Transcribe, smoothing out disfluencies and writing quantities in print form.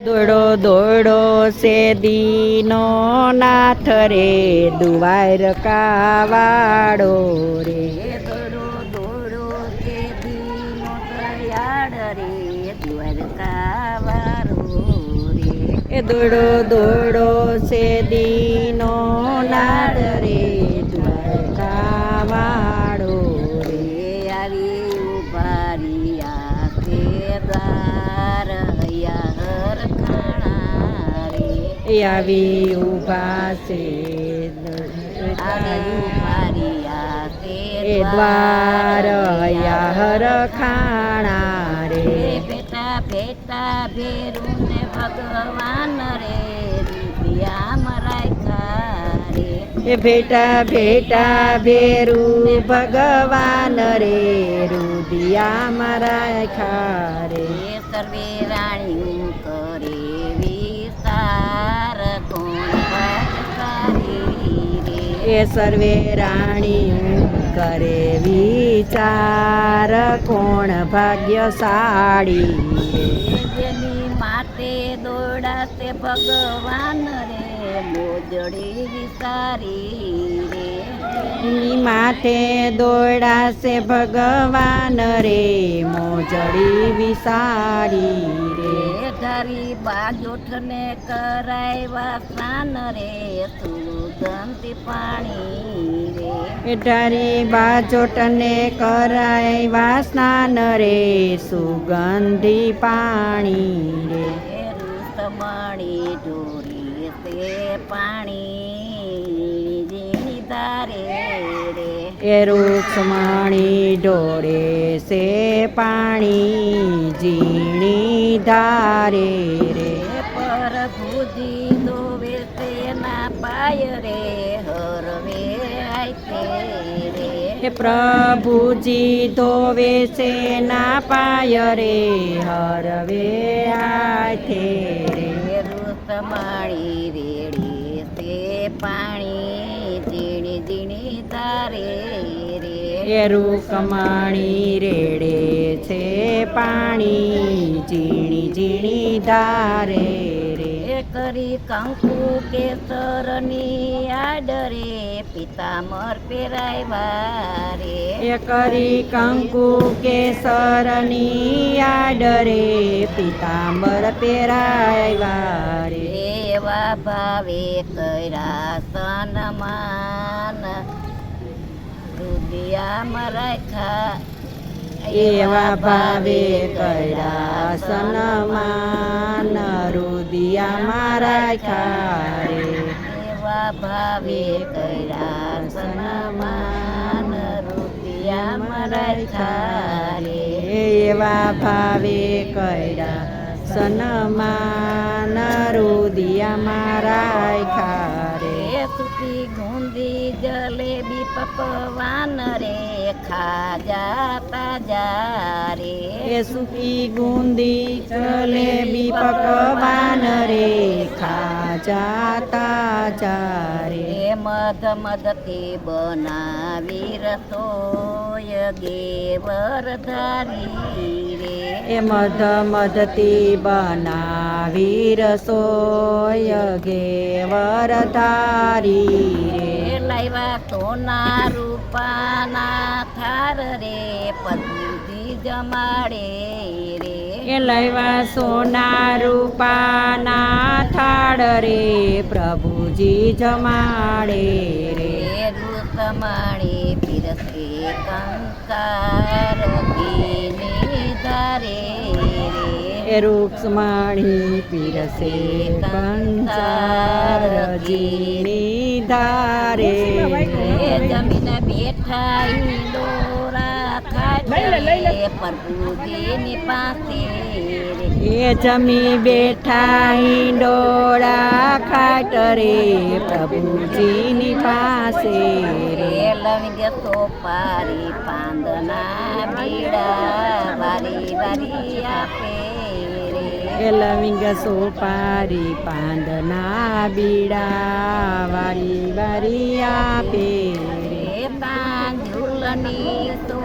દોડો દોડો સે દીનો નાથ રે દુવાર કાવાડો રે. દોડો દોડો તે દીનો દયાળ રે દ્વારકાવાળો રે. એ દોડો દોડો સે દીનો નાથ રે દુવાર કાવાડો રે. આવી ઉભા રહ્યા તે દ્વાર હૈયા હરખાણા રે. આવી ઊભા છે આવી ઉભા રહ્યા તે એ દ્વાર હૈયા હરખાણા રે. ભેટા ભેટા ભેરું ને ભગવાન રે રૂપિયા મરાય રે. એ ભેટા ભેટા ભેરું ભગવાન રે રુદિયા મારા ખારે. એ સર્વે રાણીઓ કરે વિસ્તાર કોણ ભાગશાળી રે. એ સર્વે રાણી કરે વિચાર કોણ ભાગ્યશાળી રે. જેની માટે દોડાતે ભગવાન રે મોજડી વિસારી રે. ની માથે દોડાશે ભગવાન રે મોજડી વિસારી રે. એ ગરીબા જોઠને કરાવ્યા સ્નાન રે સુગંધી પાણી રે. એ ઢારી બાજોટને કરાવ્યા સ્નાન રે સુગંધી પાણી રે. એ રૂતમણી ઢોરી તે પાણી જીણી ધારે રે. એ રૂક્ષ્મણી ઢોળે છે પાણી ઝીણી ધારે રે. એ પ્રભુજી દોવે તેના પાય રે હરવે આઈતે રે. એ પ્રભુજી ધોવે છે ના પાય રે હરવે હાથે રે. એ રૂતમાળી રેડી તે પાણી ઝીણી ઝીણી ધારે રે. એ રૂકમણી રેડે છે પાણી ઝીણી ઝીણી ધારે રે. એ કરી કંકુ કેસરની આડરે પિતામર પેરાવ્યા રે. એ કરી કંકુ કેસરની આડરે પિતાંબર પહેરાવ્યા રે. એવા ભાવે કર્યા સન્માન રુદિયામાં રાખ્યા. એવા ભાવે કર્યા સન્માન રુદિયામાં રાખ્યા રે. એવા ભાવે કર્યા સન્માન રુદિયામાં રાખ્યા રે. એવા ભાવે કર્યા સન્માન રુદિયામાં રાખ્યા રે. એ સુખી ગુંદી જલેબી પકવાન રે ખાજા તાજા રે. એ સૂકી ગુંદી જલેબી પકવાન રે ખાજા તાજા રે. એ મધ મધથી બનાવી રસોય ગેવર ધારી રે. એ મધ મધથી બનાવી રસોય ઘેવર ધારી રે. એ લાવ્યા સોના રૂપાના થાર રે પદુજી જમાડે રે. એ લાવ્યા સોના રૂપાના થાળ રે પ્રભુજી જમાડે રે. એ રૂતમાણી પીરસે કંકાર ઘીની ધારે રે. એ રૂક્ષ્મણી પીરસે કંસાર જીણી ધારે એ જમીન બેઠા ઈંડોરા ખાટે પ્રભુજીની પાસે રે. એ જમી બેઠા ઈંડોળા ખાટ રે પ્રભુજીની પાસે રે. એ લવિંગ સોપારી પાંદના બીડા વારી વારી આપે રે. એ લવિંગ સોપારી પાંદના બીડા વારી વારી આપે રે. એ તાંજુલની તો